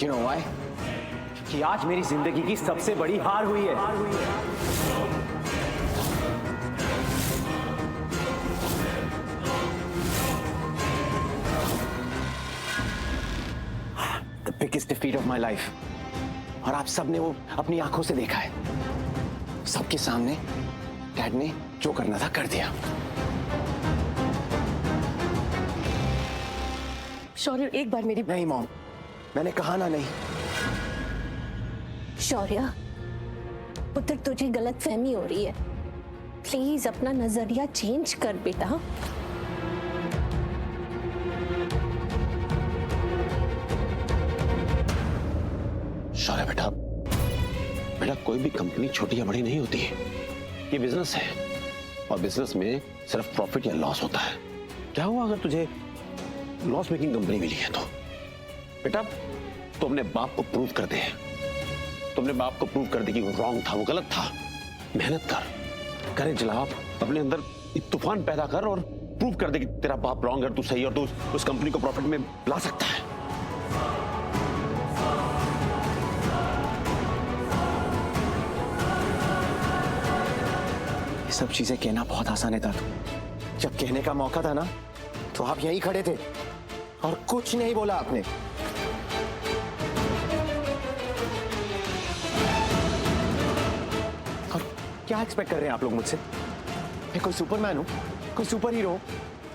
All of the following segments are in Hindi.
You know why? कि आज मेरी जिंदगी की सबसे बड़ी हार हुई है। The biggest defeat of my life. और आप सबने वो अपनी आंखों से देखा है। सबके सामने डैड ने जो करना था कर दिया। शौर्य एक बार मेरी नहीं मॉम, मैंने कहा ना नहीं। शौर्य पुत्र तुझे गलत फहमी हो रही है, प्लीज अपना नजरिया चेंज कर बेटा। शौर्य बेटा, बेटा कोई भी कंपनी छोटी या बड़ी नहीं होती है, ये बिजनेस है और बिजनेस में सिर्फ प्रॉफिट या लॉस होता है। क्या हुआ अगर तुझे लॉस मेकिंग कंपनी मिली है तो? बेटा तो अपने बाप को प्रूव कर दे, तो अपने बाप को प्रूव कर दे कि वो रॉन्ग था, वो गलत था। मेहनत कर, करेज ला, अपने अंदर एक तूफान पैदा कर और प्रूव कर दे कि तेरा बाप रॉन्ग है, तू सही, और तू उस कंपनी को प्रॉफिट में ला सकता है। ये सब चीजें कहना बहुत आसान है तातू। जब कहने का मौका था ना तो आप यहीं खड़े थे और कुछ नहीं बोला आपने। और क्या एक्सपेक्ट कर रहे हैं आप लोग मुझसे? मैं कोई सुपरमैन हूं, कोई सुपर हीरो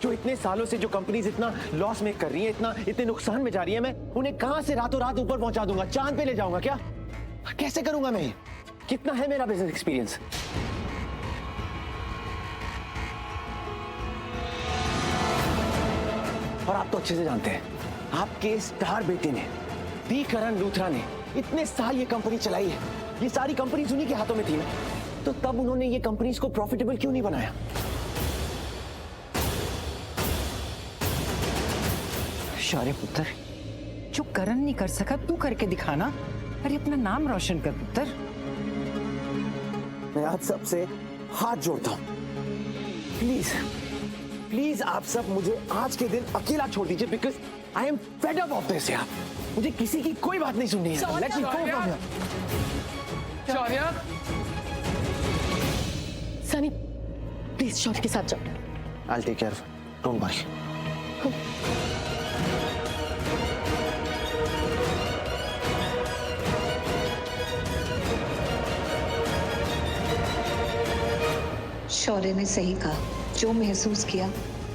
जो इतने सालों से जो कंपनीज इतना लॉस मेक कर रही है, इतने नुकसान में जा रही है, मैं उन्हें कहां से रातों रात ऊपर पहुंचा दूंगा, चांद पे ले जाऊंगा क्या? कैसे करूंगा मैं? कितना है मेरा बिजनेस एक्सपीरियंस? और आप तो अच्छे से जानते हैं, आपके स्टार बेटे ने, डी करण लूथरा ने इतने साल ये कंपनी चलाई है, ये सारी कंपनीज उन्हीं के हाथों में थी ना, तो तब उन्होंने ये कंपनीज को प्रॉफिटेबल क्यों नहीं बनाया? शौर्य पुत्र, जो करण नहीं कर सका तू करके दिखाना। अरे अपना नाम रोशन कर पुत्र। मैं आप सबसे हाथ जोड़ता हूं, प्लीज प्लीज आप सब मुझे आज के दिन अकेला छोड़ दीजिए, because I am fed up of this यार। मुझे किसी की कोई बात नहीं सुननी है। Let's go from here. Shaurya, Sunny please Shaurya के साथ जाओ। I will take care, don't worry. Shaurya ने सही कहा, जो महसूस किया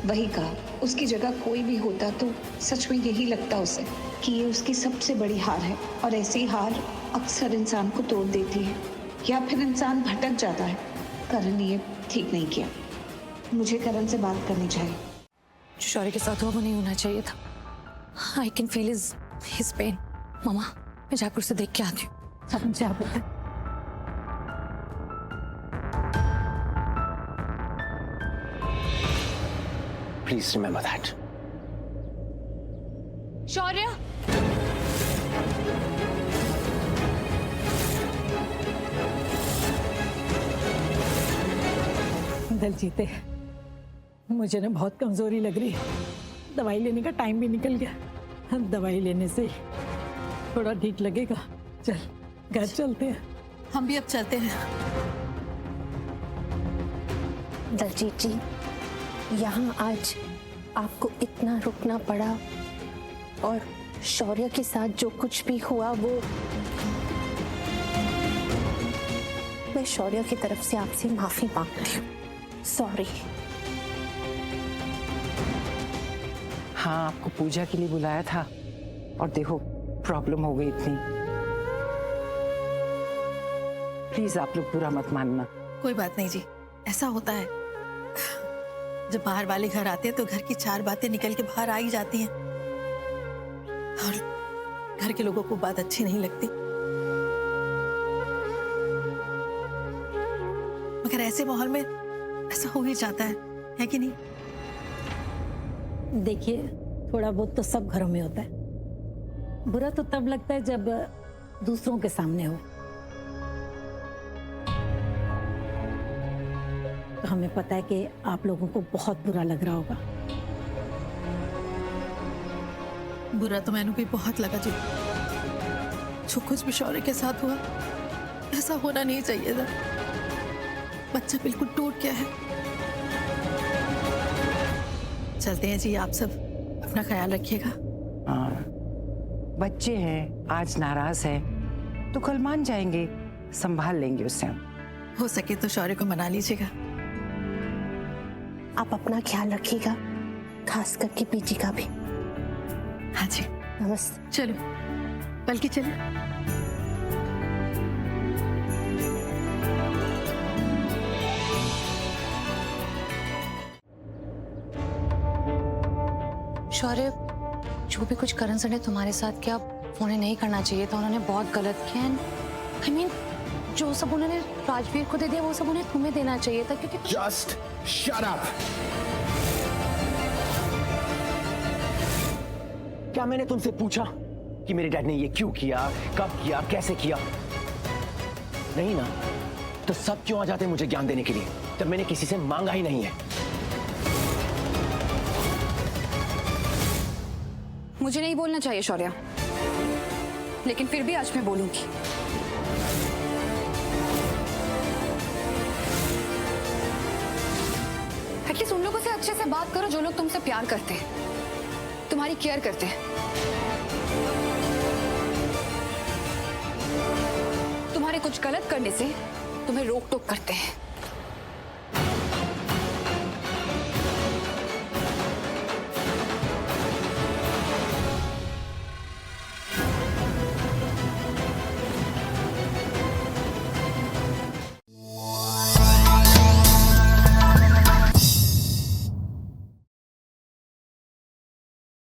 वही कहा। उसकी जगह कोई भी होता तो सच में यही लगता उसे कि ये उसकी सबसे बड़ी हार है, और ऐसी हार अक्सर इंसान को तोड़ देती है या फिर इंसान भटक जाता है। करण ने ये ठीक नहीं किया, मुझे करण से बात करनी चाहिए। जो शौर्य के साथ हुआ वो नहीं होना चाहिए था। I can feel his pain. मामा मैं जयपुर से देख के आती हूँ। आप मुझे आप बताएं। Please remember that. शौर्य दलजीते, मुझे ना बहुत कमजोरी लग रही है। दवाई लेने का टाइम भी निकल गया। दवाई लेने से थोड़ा ठीक लगेगा। चल घर चलते हैं। हम भी अब चलते हैं। दलजीत जी, यहाँ आज आपको इतना रुकना पड़ा और शौर्य के साथ जो कुछ भी हुआ वो मैं शौर्य की तरफ से आपसे माफी मांगती हूँ। सॉरी। हाँ, आपको पूजा के लिए बुलाया था और देखो प्रॉब्लम हो गई इतनी। प्लीज आप लोग बुरा मत मानना। कोई बात नहीं जी, ऐसा होता है। जब बाहर वाले घर आते हैं तो घर की चार बातें निकल के बाहर आ ही जाती हैं और घर के लोगों को बात अच्छी नहीं लगती। मगर ऐसे माहौल में ऐसा हो ही जाता है कि नहीं? देखिए, थोड़ा बहुत तो सब घरों में होता है। बुरा तो तब लगता है जब दूसरों के सामने हो। तो हमें पता है कि आप लोगों को बहुत बुरा लग रहा होगा। बुरा तो मैंने भी बहुत लगा जी, जो कुछ भी शौर्य के साथ हुआ ऐसा होना नहीं चाहिए था। बच्चा बिल्कुल टूट गया है। चलते हैं जी, आप सब अपना ख्याल रखिएगा। हाँ, बच्चे हैं, आज नाराज है तो कल मान जाएंगे, संभाल लेंगे उसे हम। हो सके तो शौर्य को मना लीजिएगा। आप अपना ख्याल रखिएगा, खास करके पीजी का भी। हाँ जी, नमस्ते। चलो बल्कि चलो। शौर्य, जो भी कुछ करण सर ने तुम्हारे साथ किया वो उन्हें नहीं करना चाहिए था। उन्होंने बहुत गलत किया। आई मीन जो सब उन्होंने राजवीर को दे दिया वो सब उन्हें तुम्हें देना चाहिए था, क्योंकि जस्ट शट अप। क्या मैंने तुमसे पूछा कि मेरे डैड ने ये क्यों किया, कब किया, कैसे किया? नहीं ना, तो सब क्यों आ जाते मुझे ज्ञान देने के लिए? तब मैंने किसी से मांगा ही नहीं है। मुझे नहीं बोलना चाहिए शौर्य, लेकिन फिर भी आज मैं बोलूंगी। एटलीस्ट उन लोगों से अच्छे से बात करो जो लोग तुमसे प्यार करते हैं, तुम्हारी केयर करते हैं। तुम्हारे कुछ गलत करने से तुम्हें रोक टोक करते हैं।